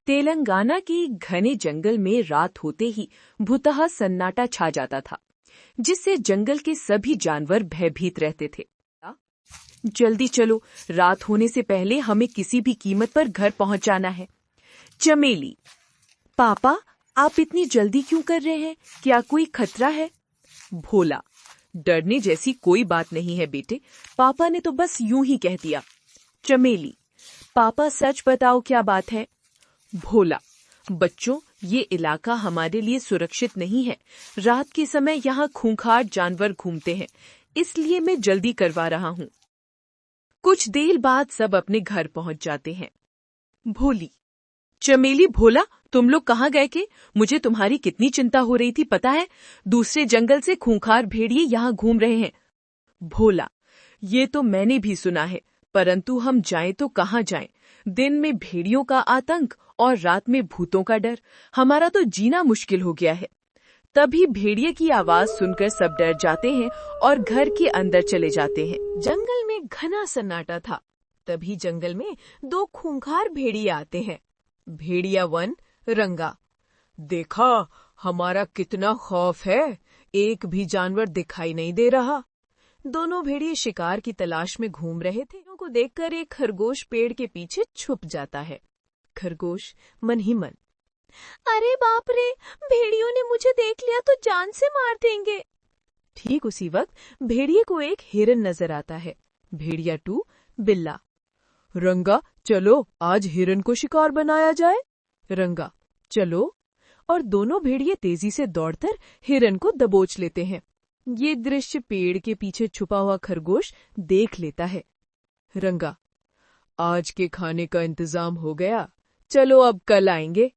तेलंगाना के घने जंगल में रात होते ही भूतहा सन्नाटा छा जाता था, जिससे जंगल के सभी जानवर भयभीत रहते थे। जल्दी चलो, रात होने से पहले हमें किसी भी कीमत पर घर पहुंच जाना है। चमेली: पापा, आप इतनी जल्दी क्यों कर रहे हैं? क्या कोई खतरा है? भोला: डरने जैसी कोई बात नहीं है बेटे, पापा ने तो बस यूं ही कह दिया। चमेली: पापा सच बताओ, क्या बात है? भोला: बच्चों, ये इलाका हमारे लिए सुरक्षित नहीं है। रात के समय यहाँ खूंखार जानवर घूमते हैं, इसलिए मैं जल्दी करवा रहा हूँ। कुछ देर बाद सब अपने घर पहुंच जाते हैं। भोली: चमेली, भोला, तुम लोग कहाँ गए थे? मुझे तुम्हारी कितनी चिंता हो रही थी पता है? दूसरे जंगल से खूंखार भेड़िए यहाँ घूम रहे हैं। भोला: ये तो मैंने भी सुना है, परंतु हम जाएं तो कहाँ जाएं? दिन में भेड़ियों का आतंक और रात में भूतों का डर, हमारा तो जीना मुश्किल हो गया है। तभी भेड़िए की आवाज सुनकर सब डर जाते हैं और घर के अंदर चले जाते हैं। जंगल में घना सन्नाटा था। तभी जंगल में दो खूंखार भेड़िए आते हैं। भेड़िया 1 रंगा: देखा, हमारा कितना खौफ है, एक भी जानवर दिखाई नहीं दे रहा। दोनों भेड़िए शिकार की तलाश में घूम रहे थे। उनको देखकर एक खरगोश पेड़ के पीछे छुप जाता है। खरगोश मन ही मन: अरे बाप रे, भेड़ियों ने मुझे देख लिया तो जान से मार देंगे। ठीक उसी वक्त भेड़िए को एक हिरन नजर आता है। भेड़िया 2 बिल्ला: रंगा, चलो आज हिरन को शिकार बनाया जाए। रंगा: चलो। और दोनों भेड़िए तेजी से दौड़कर हिरन को दबोच लेते हैं। ये दृश्य पेड़ के पीछे छुपा हुआ खरगोश देख लेता है। रंगा: आज के खाने का इंतजाम हो गया, चलो अब कल आएंगे।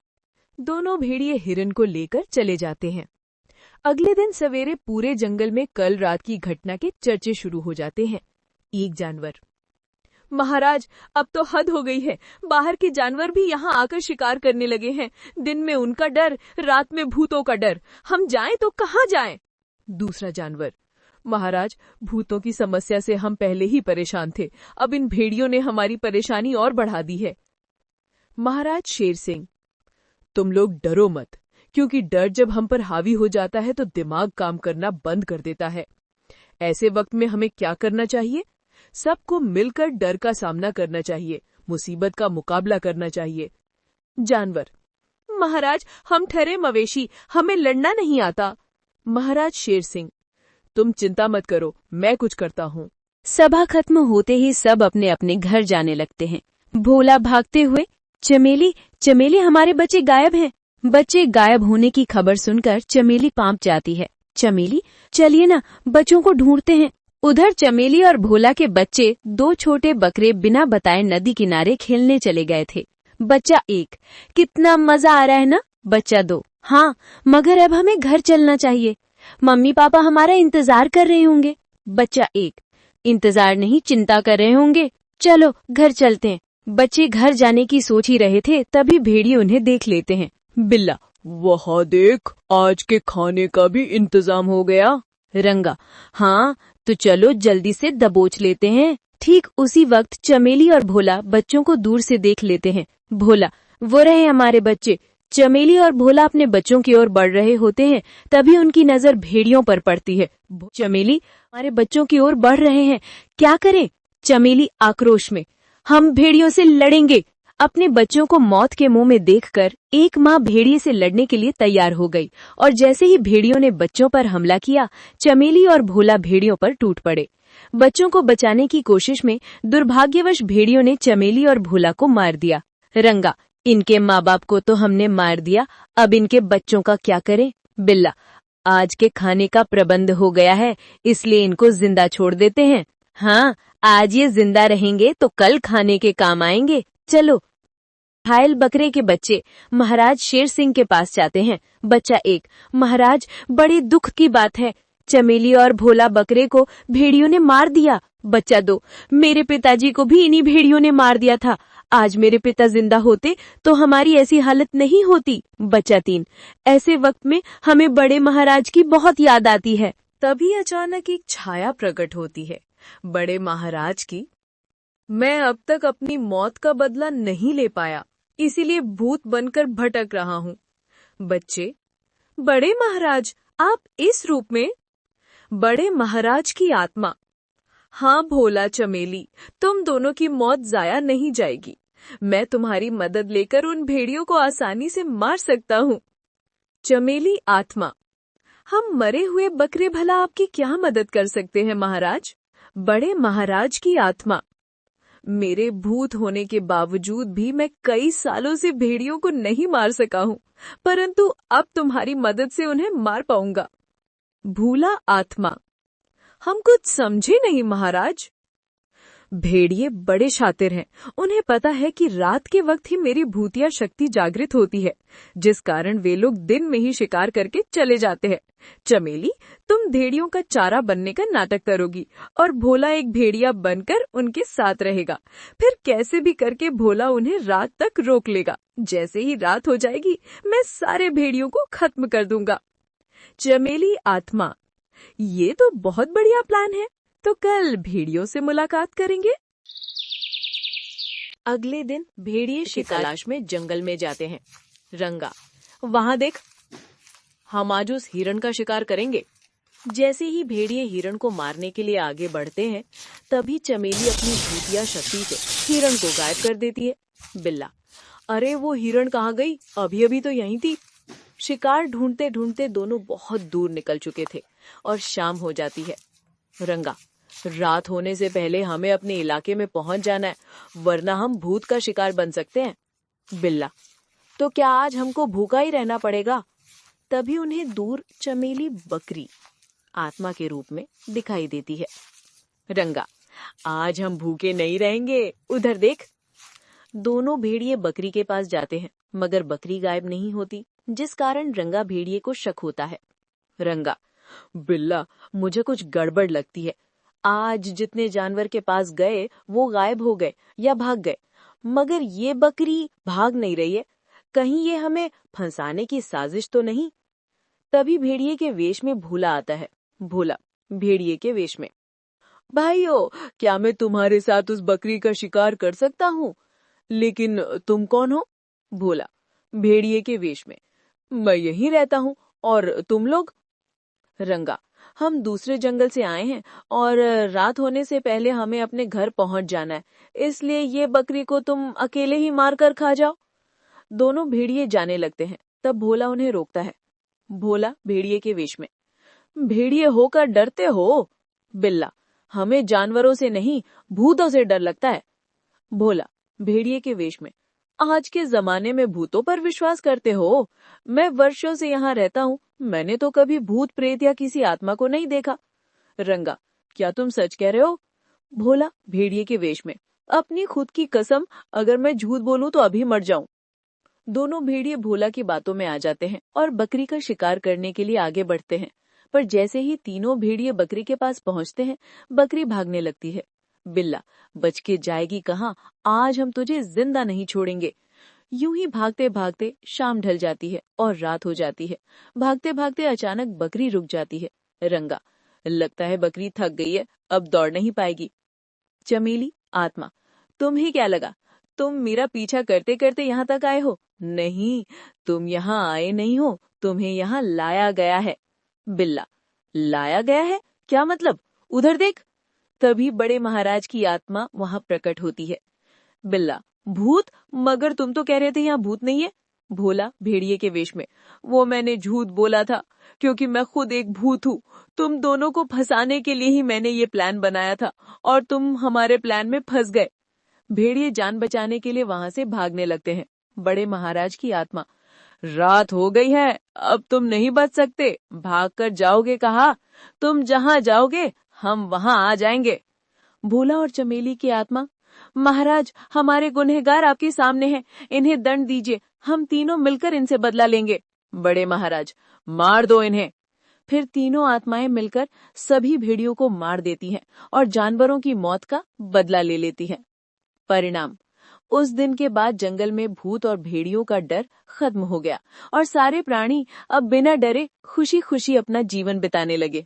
दोनों भेड़िए हिरन को लेकर चले जाते हैं। अगले दिन सवेरे पूरे जंगल में कल रात की घटना के चर्चे शुरू हो जाते हैं। एक जानवर: महाराज, अब तो हद हो गई है, बाहर के जानवर भी यहाँ आकर शिकार करने लगे हैं। दिन में उनका डर, रात में भूतों का डर, हम जाएं तो कहाँ जाएं? दूसरा जानवर: महाराज, भूतों की समस्या से हम पहले ही परेशान थे, अब इन भेड़ियों ने हमारी परेशानी और बढ़ा दी है। महाराज शेर सिंह: तुम लोग डरो मत, क्योंकि डर जब हम पर हावी हो जाता है तो दिमाग काम करना बंद कर देता है। ऐसे वक्त में हमें क्या करना चाहिए? सबको मिलकर डर का सामना करना चाहिए, मुसीबत का मुकाबला करना चाहिए। जानवर: महाराज, हम ठहरे मवेशी, हमें लड़ना नहीं आता। महाराज शेर सिंह: तुम चिंता मत करो, मैं कुछ करता हूँ। सभा खत्म होते ही सब अपने अपने घर जाने लगते हैं। भोला भागते हुए: चमेली, चमेली, हमारे बच्चे गायब हैं। बच्चे गायब होने की खबर सुनकर चमेली पांप जाती है। चमेली: चलिए ना, बच्चों को ढूंढते हैं। उधर चमेली और भोला के बच्चे 2 छोटे बकरे बिना बताए नदी किनारे खेलने चले गए थे। बच्चा 1: कितना मजा आ रहा है ना। बच्चा 2: हाँ, मगर अब हमें घर चलना चाहिए, मम्मी पापा हमारा इंतजार कर रहे होंगे। बच्चा 1: इंतजार नहीं, चिंता कर रहे होंगे, चलो घर चलते हैं। बच्चे घर जाने की सोच ही रहे थे, तभी भेड़िए उन्हें देख लेते हैं। बिल्ला: वहाँ देख, आज के खाने का भी इंतजाम हो गया। रंगा: हाँ, तो चलो जल्दी से दबोच लेते हैं। ठीक उसी वक्त चमेली और भोला बच्चों को दूर से देख लेते हैं। भोला: वो रहे हमारे बच्चे। चमेली और भोला अपने बच्चों की ओर बढ़ रहे होते हैं, तभी उनकी नजर भेड़ियों पर पड़ती है। चमेली: हमारे बच्चों की ओर बढ़ रहे हैं, क्या करें? चमेली आक्रोश में: हम भेड़ियों से लड़ेंगे। अपने बच्चों को मौत के मुंह में देखकर एक माँ भेड़िए से लड़ने के लिए तैयार हो गई, और जैसे ही भेड़ियों ने बच्चों पर हमला किया, चमेली और भोला भेड़ियों पर टूट पड़े। बच्चों को बचाने की कोशिश में दुर्भाग्यवश भेड़ियों ने चमेली और भोला को मार दिया। रंगा: इनके माँ बाप को तो हमने मार दिया, अब इनके बच्चों का क्या करें? बिल्ला: आज के खाने का प्रबंध हो गया है, इसलिए इनको जिंदा छोड़ देते हैं। हाँ, आज ये जिंदा रहेंगे तो कल खाने के काम आएंगे, चलो। घायल बकरे के बच्चे महाराज शेर सिंह के पास जाते हैं। बच्चा 1: महाराज, बड़े दुख की बात है, चमेली और भोला बकरे को भेड़ियों ने मार दिया। बच्चा 2: मेरे पिताजी को भी इन्हीं भेड़ियों ने मार दिया था, आज मेरे पिता जिंदा होते तो हमारी ऐसी हालत नहीं होती। बच्चा 3: ऐसे वक्त में हमें बड़े महाराज की बहुत याद आती है। तभी अचानक एक छाया प्रकट होती है, बड़े महाराज की। मैं अब तक अपनी मौत का बदला नहीं ले पाया, इसीलिए भूत बनकर भटक रहा हूँ। बच्चे, बड़े महाराज, आप इस रूप में? बड़े महाराज की आत्मा। हाँ भोला चमेली, तुम दोनों की मौत जाया नहीं जाएगी। मैं तुम्हारी मदद लेकर उन भेड़ियों को आसानी से मार सकता हूँ। चमेली आत्मा। हम मरे हुए बकरे भला आपकी क्या मदद कर सकते हैं महाराज? बड़े महाराज की आत्मा। मेरे भूत होने के बावजूद भी मैं कई सालों से भेड़ियों को नहीं मार सका हूँ, परंतु अब तुम्हारी मदद से उन्हें मार पाऊंगा। भूला आत्मा। हम कुछ समझे नहीं महाराज। भेड़िए बड़े शातिर हैं, उन्हें पता है कि रात के वक्त ही मेरी भूतिया शक्ति जागृत होती है, जिस कारण वे लोग दिन में ही शिकार करके चले जाते हैं। चमेली, तुम भेड़ियों का चारा बनने का नाटक करोगी और भोला एक भेड़िया बनकर उनके साथ रहेगा। फिर कैसे भी करके भोला उन्हें रात तक रोक लेगा। जैसे ही रात हो जाएगी, मैं सारे भेड़ियों को खत्म कर दूंगा। चमेली आत्मा। ये तो बहुत बढ़िया प्लान है, तो कल भेड़ियों से मुलाकात करेंगे। अगले दिन भेड़िए शिकार तलाश में जंगल में जाते हैं। रंगा, वहाँ देख, हम आज उस हिरण का शिकार करेंगे। जैसे ही भेड़िए हिरण को मारने के लिए आगे बढ़ते हैं, तभी चमेली अपनी भूतिया शक्ति से हिरण को गायब कर देती है। बिल्ला, अरे वो हिरण कहाँ गई? अभी अभी तो यहीं थी। शिकार ढूंढते ढूंढते दोनों बहुत दूर निकल चुके थे और शाम हो जाती है। रंगा, रात होने से पहले हमें अपने इलाके में पहुंच जाना है, वरना हम भूत का शिकार बन सकते हैं। बिल्ला, तो क्या आज हमको भूखा ही रहना पड़ेगा? तभी उन्हें दूर चमेली बकरी आत्मा के रूप में दिखाई देती है। रंगा, आज हम भूखे नहीं रहेंगे, उधर देख। दोनों भेड़िए बकरी के पास जाते हैं, मगर बकरी गायब नहीं होती, जिस कारण रंगा भेड़िए को शक होता है। रंगा, बिल्ला, मुझे कुछ गड़बड़ लगती है। आज जितने जानवर के पास गए वो गायब हो गए या भाग गए, मगर ये बकरी भाग नहीं रही है। कहीं ये हमें फंसाने की साजिश तो नहीं? तभी भेड़िए के वेश में भोला आता है। भोला भेड़िए के वेश में, भाइयों, क्या मैं तुम्हारे साथ उस बकरी का शिकार कर सकता हूँ? लेकिन तुम कौन हो? भोला भेड़िए के वेश में, मैं यहीं रहता हूँ। और तुम लोग? रंगा, हम दूसरे जंगल से आए हैं और रात होने से पहले हमें अपने घर पहुंच जाना है, इसलिए ये बकरी को तुम अकेले ही मार कर खा जाओ। दोनों भेड़िए जाने लगते हैं, तब भोला उन्हें रोकता है। भोला भेड़िए के वेश में, भेड़िए होकर डरते हो? बिल्ला, हमें जानवरों से नहीं, भूतों से डर लगता है। भोला भेड़िए के वेश में, आज के जमाने में भूतों पर विश्वास करते हो? मैं वर्षों से यहाँ रहता हूँ, मैंने तो कभी भूत प्रेत या किसी आत्मा को नहीं देखा। रंगा, क्या तुम सच कह रहे हो? भोला भेड़िए के वेश में, अपनी खुद की कसम, अगर मैं झूठ बोलूं तो अभी मर जाऊं। दोनों भेड़िए भोला की बातों में आ जाते हैं और बकरी का शिकार करने के लिए आगे बढ़ते हैं, पर जैसे ही तीनों भेड़िए बकरी के पास पहुंचते हैं, बकरी भागने लगती है। बिल्ला, बच के जाएगी कहाँ? आज हम तुझे जिंदा नहीं छोड़ेंगे। यूं ही भागते भागते शाम ढल जाती है और रात हो जाती है। भागते भागते अचानक बकरी रुक जाती है। रंगा, लगता है बकरी थक गई है, अब दौड़ नहीं पाएगी। चमेली आत्मा, तुम्हें क्या लगा तुम मेरा पीछा करते करते यहाँ तक आए हो? नहीं, तुम यहाँ आए नहीं हो, तुम्हें यहाँ लाया गया है। बिल्ला, लाया गया है? क्या मतलब? उधर देख। तभी बड़े महाराज की आत्मा वहां प्रकट होती है। बिल्ला, भूत? मगर तुम तो कह रहे थे यहाँ भूत नहीं है। भोला भेड़िए के वेश में, वो मैंने झूठ बोला था, क्योंकि मैं खुद एक भूत हूँ। तुम दोनों को फंसाने के लिए ही मैंने ये प्लान बनाया था और तुम हमारे प्लान में फंस गए। भेड़िए जान बचाने के लिए वहां से भागने लगते हैं। बड़े महाराज की आत्मा, रात हो गई है, अब तुम नहीं बच सकते, भागकर जाओगे कहाँ? तुम जहाँ जाओगे हम वहां आ जाएंगे। भोला और चमेली की आत्मा, महाराज, हमारे गुनहगार आपके सामने हैं, इन्हें दंड दीजिए, हम तीनों मिलकर इनसे बदला लेंगे। बड़े महाराज, मार दो इन्हें। फिर तीनों आत्माएं मिलकर सभी भेड़ियों को मार देती हैं और जानवरों की मौत का बदला ले लेती हैं। परिणाम, उस दिन के बाद जंगल में भूत और भेड़ियों का डर खत्म हो गया और सारे प्राणी अब बिना डरे खुशी खुशी अपना जीवन बिताने लगे।